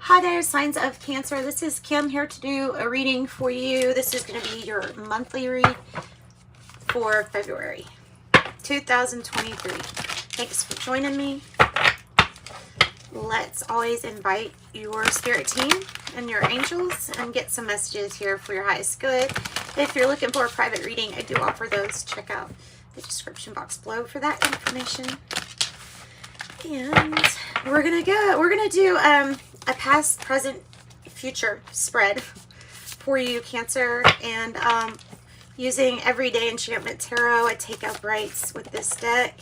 Hi there, signs of Cancer. This is Kim here to do a reading for you. This is going to be your monthly read for February 2023. Thanks for joining me. Let's always invite your spirit team and your angels and get some messages here for your highest good. If you're looking for a private reading, I do offer those. Check out the description box below for that information. And we're gonna do a past, present, future spread for you, Cancer, and using Everyday Enchantment Tarot. I take out rights with this deck.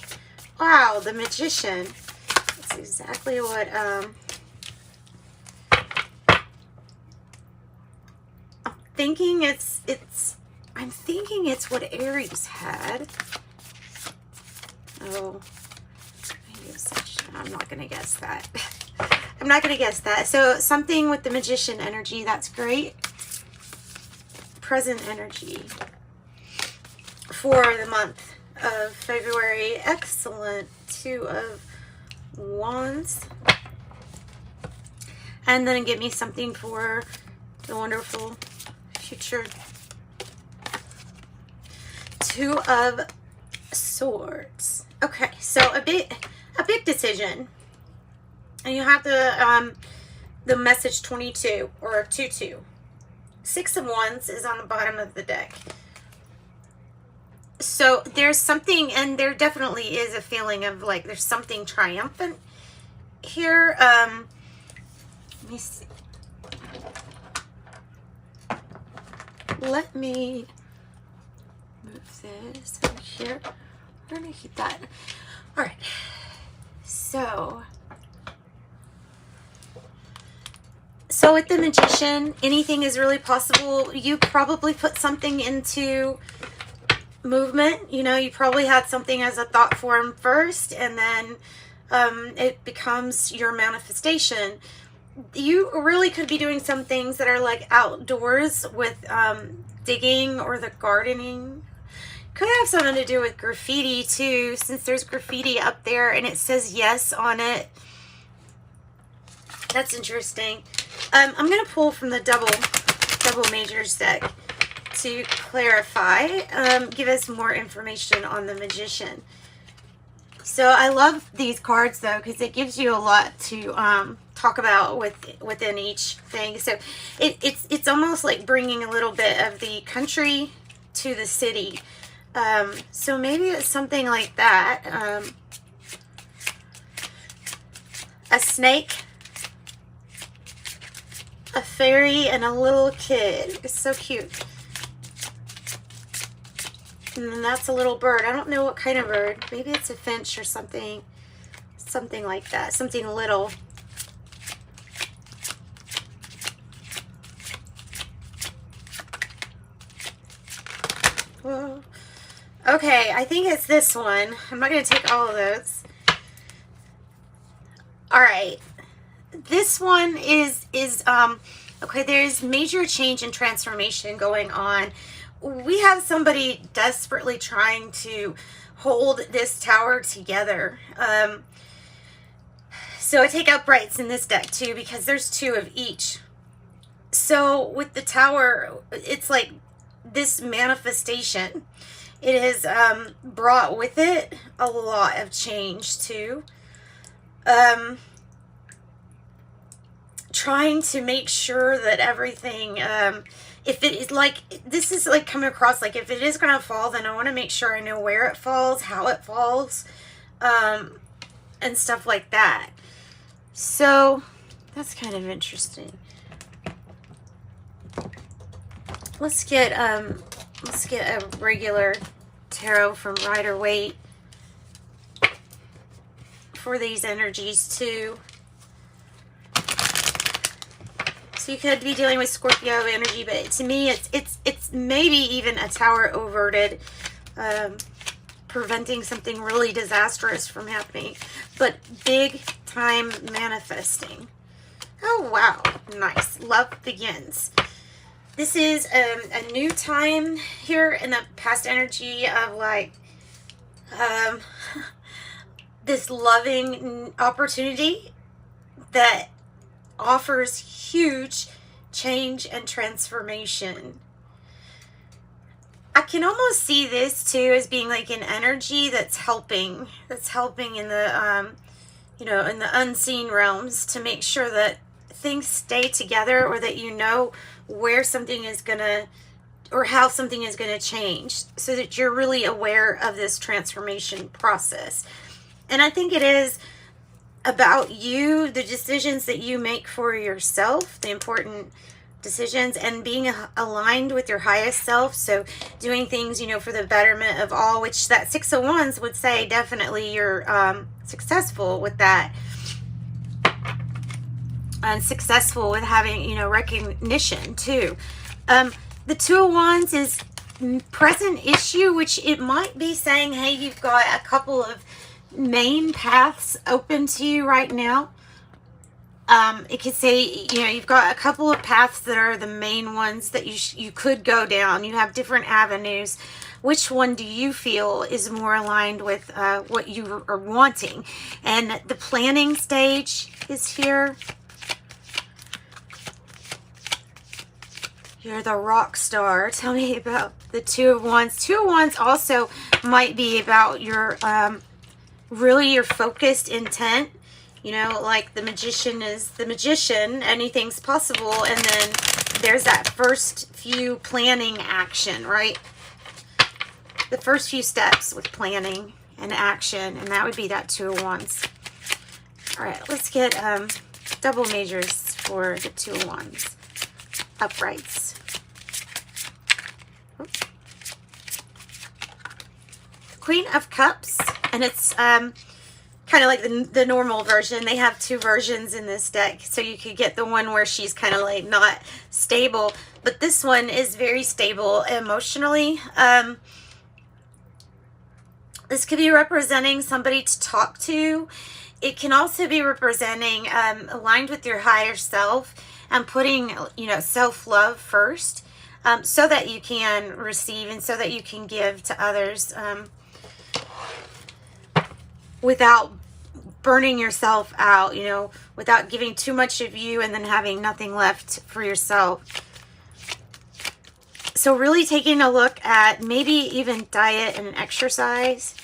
Wow, the Magician. That's exactly what I'm thinking. I'm thinking it's what Aries had. Oh, I'm not gonna guess that. I'm not gonna guess that. So something with the Magician energy, that's great. Present energy for the month of February. Excellent. Two of Wands. And then give me something for the wonderful future. Two of Swords. Okay, so a big decision. And you have the message 22 or 2-2. Six of Wands is on the bottom of the deck. So there's something, and there definitely is a feeling of like there's something triumphant here. Let me see. Let me move this over here. We're gonna keep that. All right. So with the Magician, anything is really possible. You probably put something into movement. You know, you probably had something as a thought form first, and then it becomes your manifestation. You really could be doing some things that are like outdoors with digging or the gardening. Could have something to do with graffiti too, since there's graffiti up there and it says yes on it. That's interesting. I'm going to pull from the double majors deck to clarify, give us more information on the Magician. So I love these cards though, because it gives you a lot to talk about within each thing. So it's almost like bringing a little bit of the country to the city. So maybe it's something like that. A snake, a fairy, and a little kid. It's so cute. And then that's a little bird. I don't know what kind of bird. Maybe it's a finch or something. Something like that. Something little. Whoa. Okay, I think it's this one. I'm not going to take all of those. All right. This one is okay, there's major change and transformation going on. We have somebody desperately trying to hold this tower together. So I take uprights in this deck too, because there's two of each. So with the tower, it's like this manifestation. It has brought with it a lot of change too. Trying to make sure that everything, if it is like, this is like coming across like if it is going to fall, then I want to make sure I know where it falls, how it falls, and stuff like that. So that's kind of interesting. Let's get a regular tarot from Rider-Waite for these energies too. So you could be dealing with Scorpio energy, but to me, it's maybe even a tower overted, preventing something really disastrous from happening, but big time manifesting. Oh wow, nice. Love begins. This is a new time here in the past energy of like this loving opportunity that offers huge change and transformation. I can almost see this too as being like an energy that's helping in the you know, in the unseen realms, to make sure that things stay together, or that you know where something is gonna, or how something is gonna change, so that you're really aware of this transformation process. And I think it is about you, the decisions that you make for yourself, the important decisions, and being aligned with your highest self. So doing things, you know, for the betterment of all, which that Six of Wands would say definitely you're successful with that, and successful with having, you know, recognition too. The Two of Wands is present issue, which it might be saying, hey, you've got a couple of main paths open to you right now. It could say, you know, you've got a couple of paths that are the main ones that you could go down. You have different avenues. Which one do you feel is more aligned with what you are wanting? And the planning stage is here. You're the rock star. Tell me about the Two of Wands. Two of Wands also might be about your really your focused intent. You know, like the magician is the magician, anything's possible, and then there's that first few planning action, right? The first few steps with planning and action, and that would be that Two of Wands. All right, let's get double majors for the Two of Wands. Uprights. Oops. Queen of Cups, and it's kind of like the normal version. They have two versions in this deck, so you could get the one where she's kind of like not stable, but this one is very stable emotionally. This could be representing somebody to talk to. It can also be representing aligned with your higher self and putting, you know, self-love first, so that you can receive and so that you can give to others, without burning yourself out, you know, without giving too much of you and then having nothing left for yourself. So really taking a look at maybe even diet and exercise.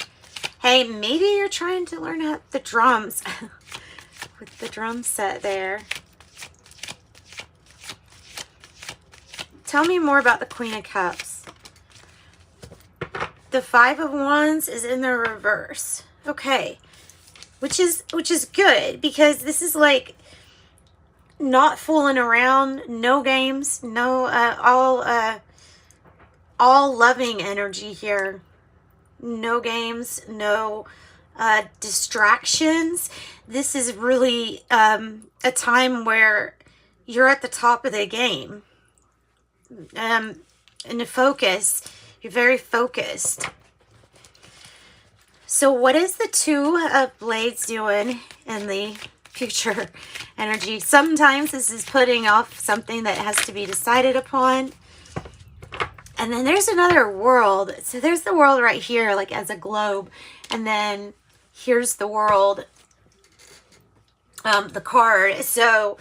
Hey, maybe you're trying to learn how the drums with the drum set there. Tell me more about the Queen of Cups. The Five of Wands is in the reverse. Okay, which is good, because this is like not fooling around, no games, no all loving energy here. No games, no distractions. This is really a time where you're at the top of the game, and the focus. You're very focused. So what is the Two of Blades doing in the future energy? Sometimes this is putting off something that has to be decided upon. And then there's another world. So there's the world right here, like as a globe. And then here's the world, the card. So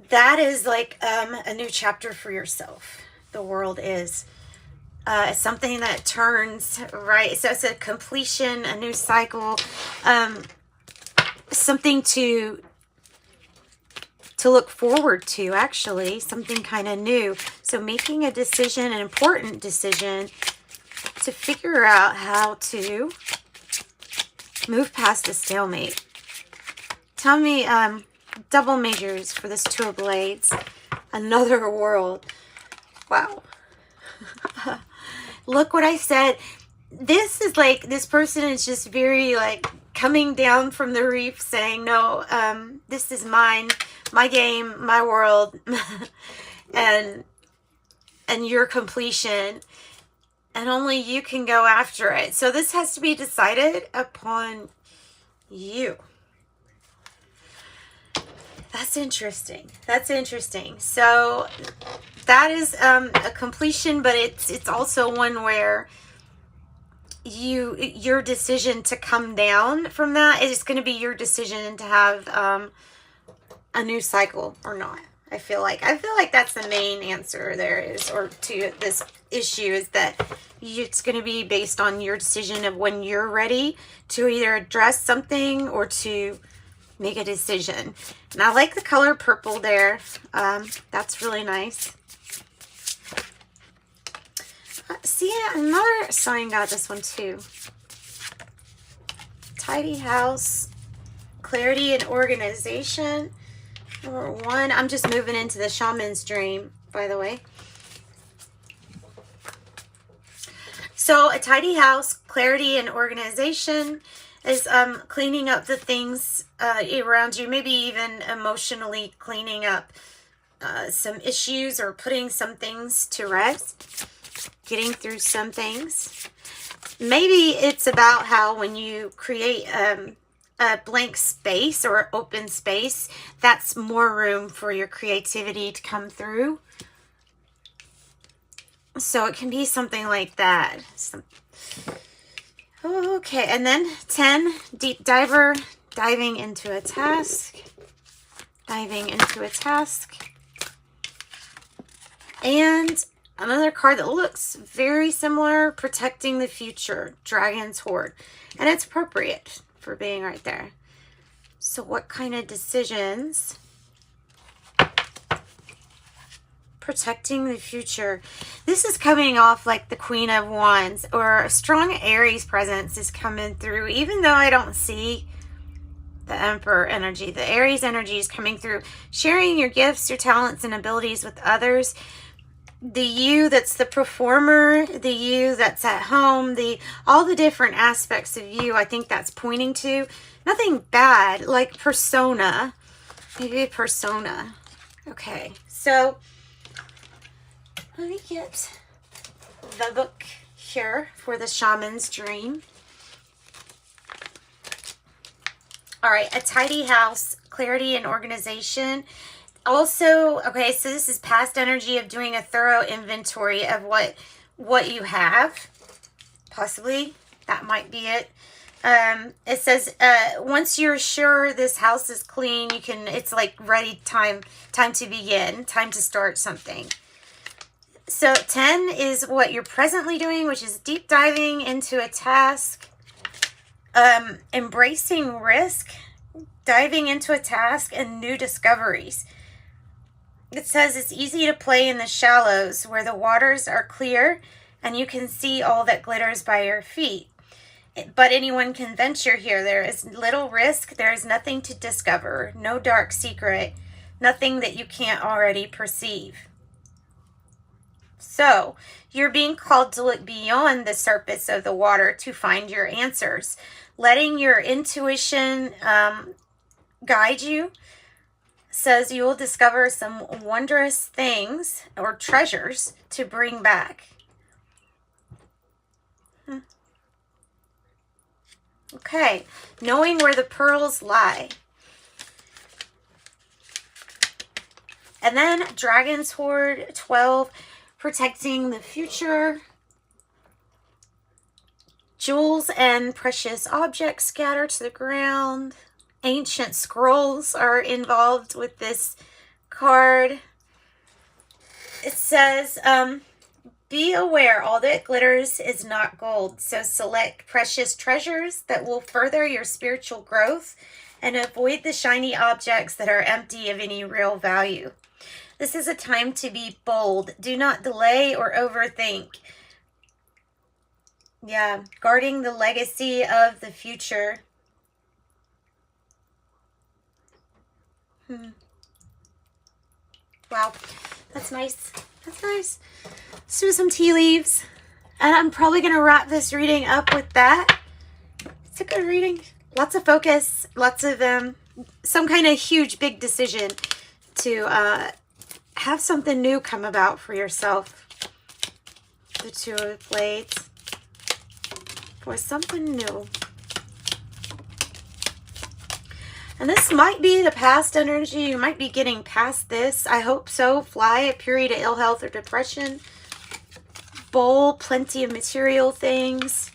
that is like a new chapter for yourself. The world is. Something that turns, right? So it's a completion, a new cycle, something to look forward to, actually, something kind of new. So making a decision, an important decision, to figure out how to move past the stalemate. Tell me, double majors for this Two of Blades. Another world. Wow. Look what I said. This is like, this person is just very like coming down from the reef saying, no, this is mine, my game, my world, and your completion, and only you can go after it. So this has to be decided upon you. That's interesting. That's interesting. So that is a completion, but it's also one where your decision to come down from that is going to be your decision to have a new cycle or not. I feel like that's the main answer there is, or to this issue, is that it's going to be based on your decision of when you're ready to either address something or to make a decision. And I like the color purple there. That's really nice. See, another sign got this one too. Tidy house, clarity and organization. Number 1, I'm just moving into the shaman's dream, by the way. So a tidy house, clarity and organization is cleaning up the things around you, maybe even emotionally cleaning up some issues or putting some things to rest, getting through some things. Maybe it's about how when you create a blank space or open space, that's more room for your creativity to come through. So it can be something like that. Okay, and then 10, deep diver, diving into a task. Diving into a task. And another card that looks very similar, protecting the future, Dragon's Hoard. And it's appropriate for being right there. So what kind of decisions? Protecting the future. This is coming off like the Queen of Wands, or a strong Aries presence is coming through, even though I don't see the Emperor energy. The Aries energy is coming through, sharing your gifts, your talents, and abilities with others. The you that's the performer, the you that's at home, all the different aspects of you, I think that's pointing to. Nothing bad, like persona. Maybe a persona. Okay, so let me get the book here for the shaman's dream. All right, a tidy house, clarity and organization. Also, okay, so this is past energy of doing a thorough inventory of what you have. Possibly, that might be it. It says, once you're sure this house is clean, it's like ready, time to begin, time to start something. So 10 is what you're presently doing, which is deep diving into a task, embracing risk, diving into a task, and new discoveries. It says it's easy to play in the shallows where the waters are clear and you can see all that glitters by your feet. But anyone can venture here. There is little risk. There is nothing to discover, no dark secret, nothing that you can't already perceive. So, you're being called to look beyond the surface of the water to find your answers. Letting your intuition guide you. Says you will discover some wondrous things or treasures to bring back. Okay, knowing where the pearls lie. And then Dragon's Hoard, 12, protecting the future. Jewels and precious objects scattered to the ground. Ancient scrolls are involved with this card. It says, be aware all that glitters is not gold, so select precious treasures that will further your spiritual growth and avoid the shiny objects that are empty of any real value. This is a time to be bold. Do not delay or overthink. Yeah, guarding the legacy of the future. Wow, that's nice. That's nice. Let's do some tea leaves. And I'm probably going to wrap this reading up with that. It's a good reading. Lots of focus. Lots of some kind of huge, big decision to have something new come about for yourself. The Two of Blades. For something new. And this might be the past energy. You might be getting past this. I hope so. Fly, a period of ill health or depression. Bowl, plenty of material things.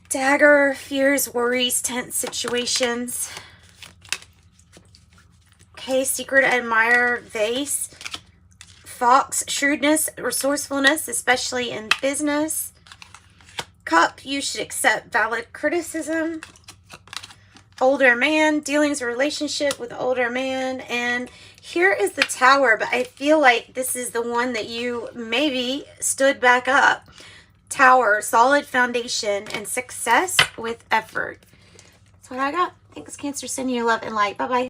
Dagger, fears, worries, tense situations. Okay, secret admirer, vase. Fox, shrewdness, resourcefulness, especially in business. Cup, you should accept valid criticism. Older man, dealings or relationship with older man. And here is the Tower, but I feel like this is the one that you maybe stood back up. Tower, solid foundation and success with effort. That's what I got. Thanks, Cancer. Sending you love and light. Bye-bye.